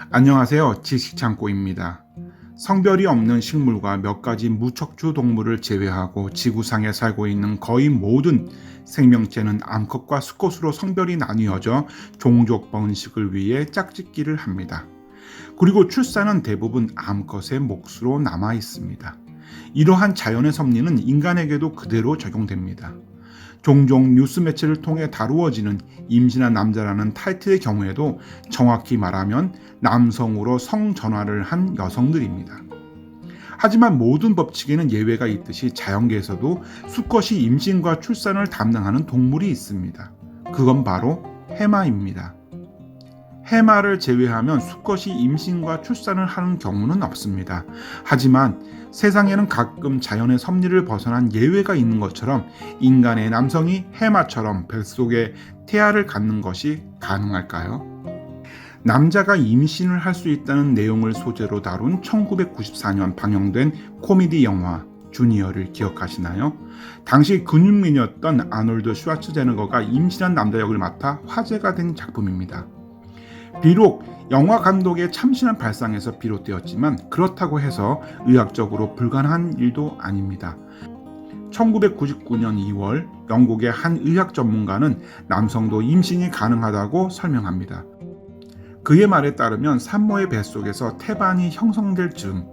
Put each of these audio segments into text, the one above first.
안녕하세요. 지식창고입니다. 성별이 없는 식물과 몇 가지 무척추 동물을 제외하고 지구상에 살고 있는 거의 모든 생명체는 암컷과 수컷으로 성별이 나뉘어져 종족 번식을 위해 짝짓기를 합니다. 그리고 출산은 대부분 암컷의 몫으로 남아 있습니다. 이러한 자연의 섭리는 인간에게도 그대로 적용됩니다. 종종 뉴스 매체를 통해 다루어지는 임신한 남자라는 타이틀의 경우에도 정확히 말하면 남성으로 성전환을 한 여성들입니다. 하지만 모든 법칙에는 예외가 있듯이 자연계에서도 수컷이 임신과 출산을 담당하는 동물이 있습니다. 그건 바로 해마입니다. 해마를 제외하면 수컷이 임신과 출산을 하는 경우는 없습니다. 하지만 세상에는 가끔 자연의 섭리를 벗어난 예외가 있는 것처럼 인간의 남성이 해마처럼 뱃속에 태아를 갖는 것이 가능할까요? 남자가 임신을 할 수 있다는 내용을 소재로 다룬 1994년 방영된 코미디 영화 주니어를 기억하시나요? 당시 근육민이었던 아놀드 슈와츠제네거가 임신한 남자 역을 맡아 화제가 된 작품입니다. 비록 영화 감독의 참신한 발상에서 비롯되었지만 그렇다고 해서 의학적으로 불가능한 일도 아닙니다. 1999년 2월 영국의 한 의학 전문가는 남성도 임신이 가능하다고 설명합니다. 그의 말에 따르면 산모의 뱃속에서 태반이 형성될 즈음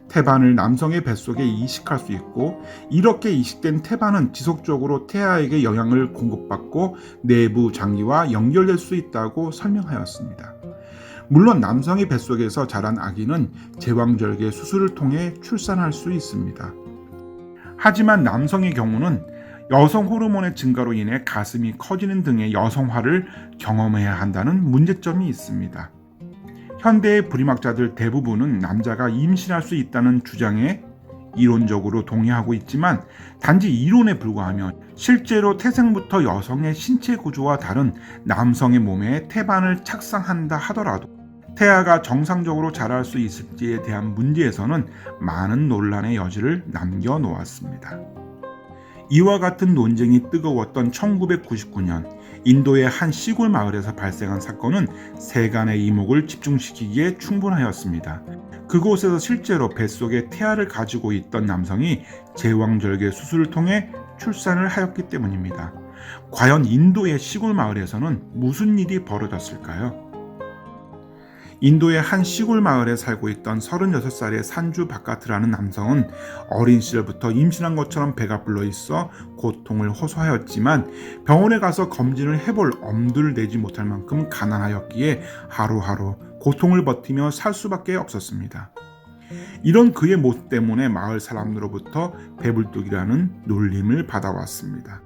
태반을 남성의 뱃속에 이식할 수 있고, 이렇게 이식된 태반은 지속적으로 태아에게 영양을 공급받고 내부 장기와 연결될 수 있다고 설명하였습니다. 물론 남성의 뱃속에서 자란 아기는 제왕절개 수술을 통해 출산할 수 있습니다. 하지만 남성의 경우는 여성 호르몬의 증가로 인해 가슴이 커지는 등의 여성화를 경험해야 한다는 문제점이 있습니다. 현대의 불임학자들 대부분은 남자가 임신할 수 있다는 주장에 이론적으로 동의하고 있지만 단지 이론에 불과하며 실제로 태생부터 여성의 신체 구조와 다른 남성의 몸에 태반을 착상한다 하더라도 태아가 정상적으로 자랄 수 있을지에 대한 문제에서는 많은 논란의 여지를 남겨놓았습니다. 이와 같은 논쟁이 뜨거웠던 1999년 인도의 한 시골 마을에서 발생한 사건은 세간의 이목을 집중시키기에 충분하였습니다. 그곳에서 실제로 뱃속에 태아를 가지고 있던 남성이 제왕절개 수술을 통해 출산을 하였기 때문입니다. 과연 인도의 시골 마을에서는 무슨 일이 벌어졌을까요? 인도의 한 시골 마을에 살고 있던 36살의 산주 바카트라는 남성은 어린 시절부터 임신한 것처럼 배가 불러 있어 고통을 호소하였지만 병원에 가서 검진을 해볼 엄두를 내지 못할 만큼 가난하였기에 하루하루 고통을 버티며 살 수밖에 없었습니다. 이런 그의 모습 때문에 마을 사람들로부터 배불뚝이라는 놀림을 받아왔습니다.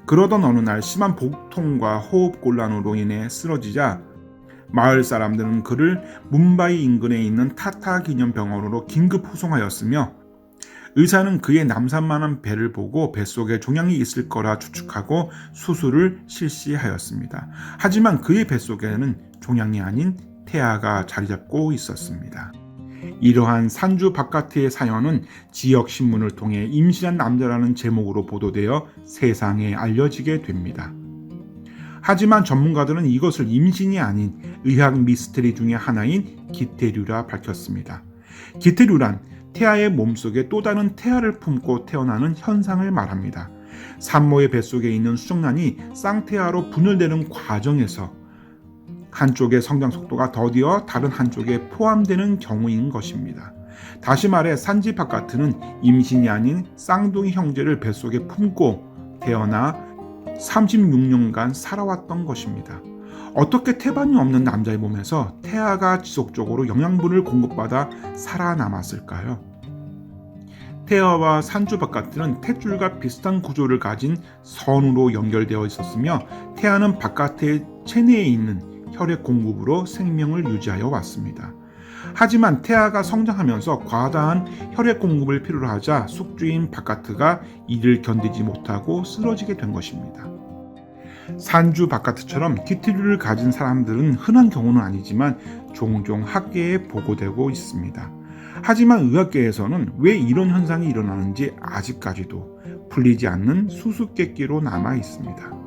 그러던 어느 날 심한 복통과 호흡곤란으로 인해 쓰러지자 마을 사람들은 그를 뭄바이 인근에 있는 타타 기념병원으로 긴급 후송하였으며, 의사는 그의 남산만한 배를 보고 뱃속에 종양이 있을 거라 추측하고 수술을 실시하였습니다. 하지만 그의 뱃속에는 종양이 아닌 태아가 자리잡고 있었습니다. 이러한 산주 바카트의 사연은 지역 신문을 통해 임신한 남자라는 제목으로 보도되어 세상에 알려지게 됩니다. 하지만 전문가들은 이것을 임신이 아닌 의학 미스터리 중의 하나인 기태류라 밝혔습니다. 기태류란 태아의 몸속에 또 다른 태아를 품고 태어나는 현상을 말합니다. 산모의 뱃속에 있는 수정란이 쌍태아로 분열되는 과정에서 한쪽의 성장 속도가 더디어 다른 한쪽에 포함되는 경우인 것입니다. 다시 말해 산지 바카트는 임신이 아닌 쌍둥이 형제를 뱃속에 품고 태어나 36년간 살아왔던 것입니다. 어떻게 태반이 없는 남자의 몸에서 태아가 지속적으로 영양분을 공급받아 살아남았을까요? 태아와 산주 바카트는 탯줄과 비슷한 구조를 가진 선으로 연결되어 있었으며, 태아는 바카트의 체내에 있는 혈액 공급으로 생명을 유지하여 왔습니다. 하지만 태아가 성장하면서 과다한 혈액 공급을 필요로 하자 숙주인 바카트가 이를 견디지 못하고 쓰러지게 된 것입니다. 산주 바카트처럼 기티류를 가진 사람들은 흔한 경우는 아니지만 종종 학계에 보고되고 있습니다. 하지만 의학계에서는 왜 이런 현상이 일어나는지 아직까지도 풀리지 않는 수수께끼로 남아 있습니다.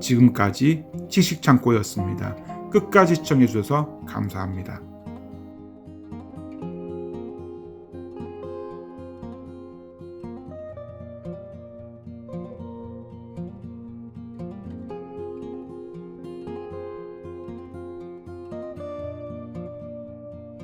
지금까지 지식창고였습니다. 끝까지 시청해 주셔서 감사합니다.